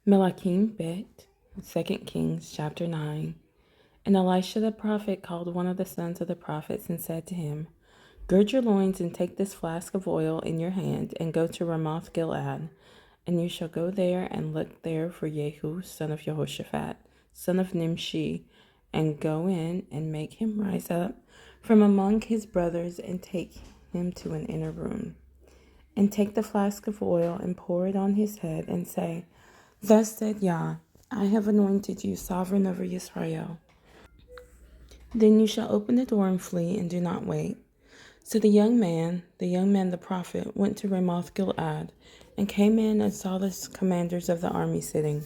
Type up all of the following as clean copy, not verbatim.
Melakim Bête, 2 Kings chapter 9. And Elisha the prophet called one of the sons of the prophets and said to him, Gird your loins and take this flask of oil in your hand and go to Ramoth Gilead. And you shall go there and look there for Jehu, son of Jehoshaphat, son of Nimshi, and go in and make him rise up from among his brothers and take him to an inner room. And take the flask of oil and pour it on his head and say, Thus said Yah, I have anointed you sovereign over Israel. Then you shall open the door and flee and do not wait. So the young man the prophet, went to Ramoth Gilead and came in and saw the commanders of the army sitting.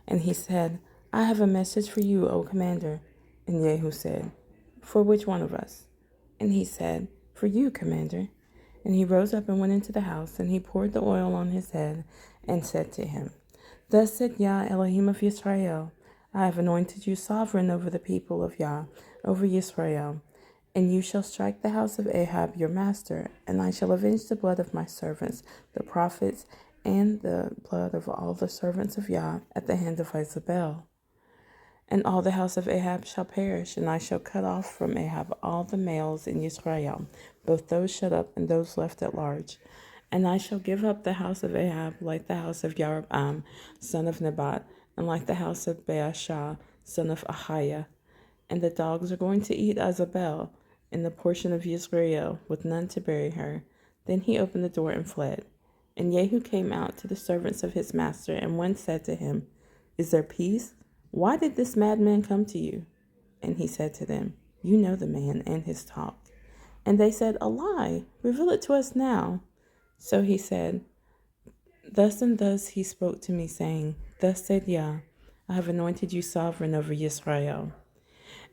And he said, I have a message for you, O commander. And Jehu said, For which one of us? And he said, For you, commander. And he rose up and went into the house, and he poured the oil on his head and said to him, Thus said Yah, Elohim of Israel, I have anointed you sovereign over the people of Yah, over Israel. And you shall strike the house of Ahab your master, and I shall avenge the blood of my servants, the prophets, and the blood of all the servants of Yah at the hand of Jezebel. And all the house of Ahab shall perish, and I shall cut off from Ahab all the males in Israel, both those shut up and those left at large. And I shall give up the house of Ahab like the house of Jeroboam, son of Nebat, and like the house of Baasha, son of Ahiah. And the dogs are going to eat Jezebel in the portion of Israel, with none to bury her. Then he opened the door and fled. And Jehu came out to the servants of his master, and one said to him, Is there peace? Why did this madman come to you? And he said to them, You know the man and his talk. And they said, A lie. Reveal it to us now. So he said, Thus and thus he spoke to me, saying, Thus said Yah, I have anointed you sovereign over Israel.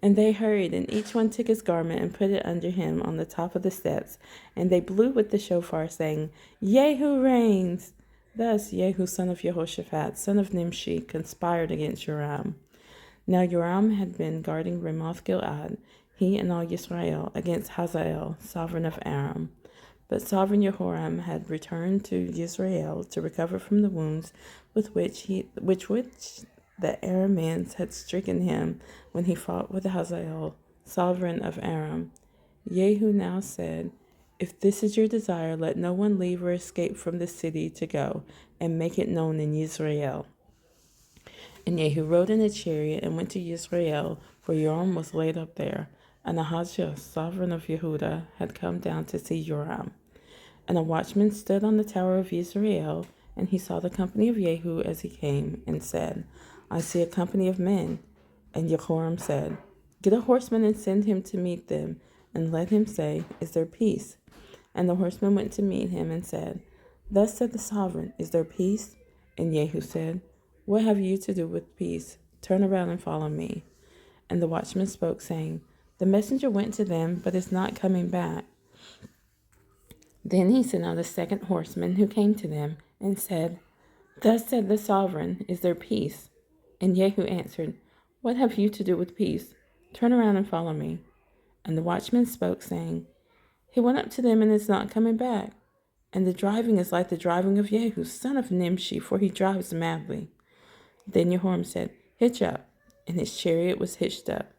And they hurried, and each one took his garment and put it under him on the top of the steps. And they blew with the shofar, saying, Jehu reigns. Thus Jehu, son of Jehoshaphat, son of Nimshi, conspired against Joram. Now Joram had been guarding Ramoth Gilead, he and all Israel, against Hazael, sovereign of Aram. But sovereign Jehoram had returned to Israel to recover from the wounds with which the Arameans had stricken him when he fought with Hazael, sovereign of Aram. Jehu now said, If this is your desire, let no one leave or escape from the city to go, and make it known in Israel. And Jehu rode in a chariot and went to Israel, for Joram was laid up there. And Ahijah, sovereign of Yehudah, had come down to see Joram. And a watchman stood on the tower of Israel, and he saw the company of Jehu as he came, and said, I see a company of men. And Jehoram said, Get a horseman and send him to meet them, and let him say, Is there peace? And the horseman went to meet him and said, Thus said the sovereign, Is there peace? And Jehu said, What have you to do with peace? Turn around and follow me. And the watchman spoke, saying, The messenger went to them, but is not coming back. Then he sent out a second horseman who came to them, and said, Thus said the sovereign, Is there peace? And Jehu answered, What have you to do with peace? Turn around and follow me. And the watchman spoke, saying, He went up to them and is not coming back. And the driving is like the driving of Jehu, son of Nimshi, for he drives madly. Then Jehoram said, Hitch up. And his chariot was hitched up.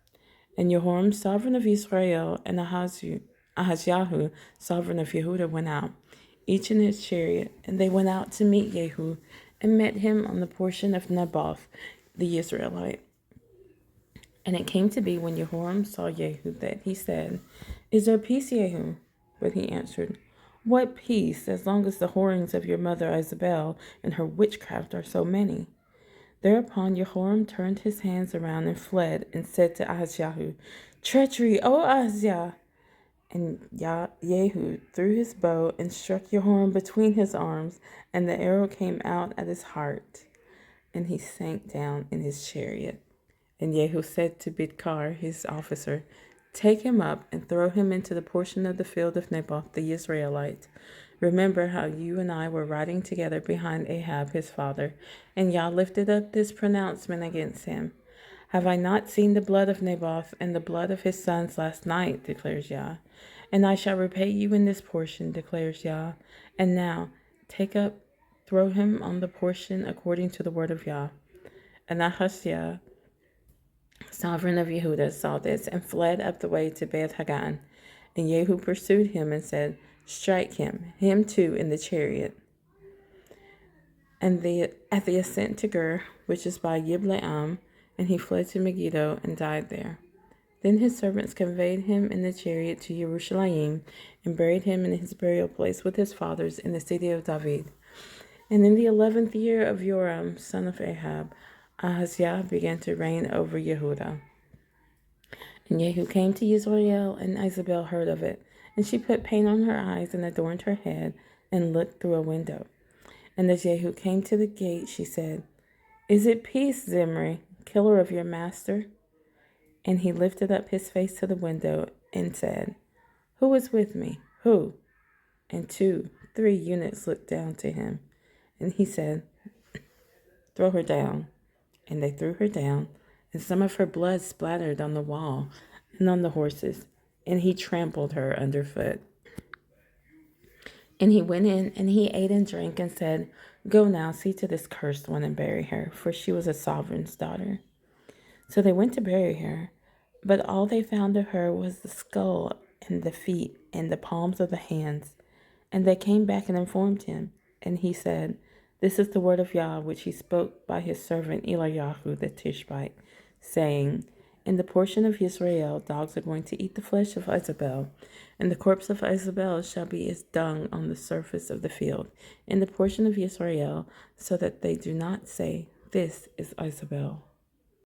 And Jehoram, sovereign of Israel, and Ahijah, sovereign of Yehudah, went out, each in his chariot. And they went out to meet Jehu, and met him on the portion of Naboth, the Israelite. And it came to be when Jehoram saw Jehu that he said, Is there peace, Jehu? But he answered, What peace, as long as the whorings of your mother Jezebel and her witchcraft are so many? Thereupon Jehoram turned his hands around and fled, and said to Ahijah, Treachery, O Ahijah! And Jehu threw his bow and struck Jehoram between his arms, and the arrow came out at his heart, and he sank down in his chariot. And Jehu said to Bidkar, his officer, Take him up and throw him into the portion of the field of Naboth the Israelite. Remember how you and I were riding together behind Ahab his father, and Yah lifted up this pronouncement against him. Have I not seen the blood of Naboth and the blood of his sons last night, declares Yah? And I shall repay you in this portion, declares Yah. And now take up throw him on the portion according to the word of Yah. And Ahaziah, sovereign of Yehuda, saw this and fled up the way to Beth Hagan. And Jehu pursued him and said, strike him too in the chariot. And at the ascent to Gur, which is by Yibleam, and he fled to Megiddo and died there. Then his servants conveyed him in the chariot to Jerusalem and buried him in his burial place with his fathers in the city of David. And in the 11th year of Joram, son of Ahab, Ahaziah began to reign over Yehuda. And Jehu came to Israel, and Isabel heard of it. And she put paint on her eyes and adorned her head and looked through a window. And as Jehu came to the gate, she said, is it peace, Zimri, killer of your master? And he lifted up his face to the window and said, who is with me? Who? And 2, 3 eunuchs looked down to him. And he said, throw her down. And they threw her down, and some of her blood splattered on the wall and on the horses, and he trampled her underfoot. And he went in, and he ate and drank, and said, go now, see to this cursed one and bury her, for she was a sovereign's daughter. So they went to bury her, but all they found of her was the skull and the feet and the palms of the hands. And they came back and informed him, and he said, this is the word of Yah, which he spoke by his servant Eliyahu the Tishbite, saying, in the portion of Israel, dogs are going to eat the flesh of Isabel, and the corpse of Isabel shall be as dung on the surface of the field, in the portion of Israel, so that they do not say, this is Isabel.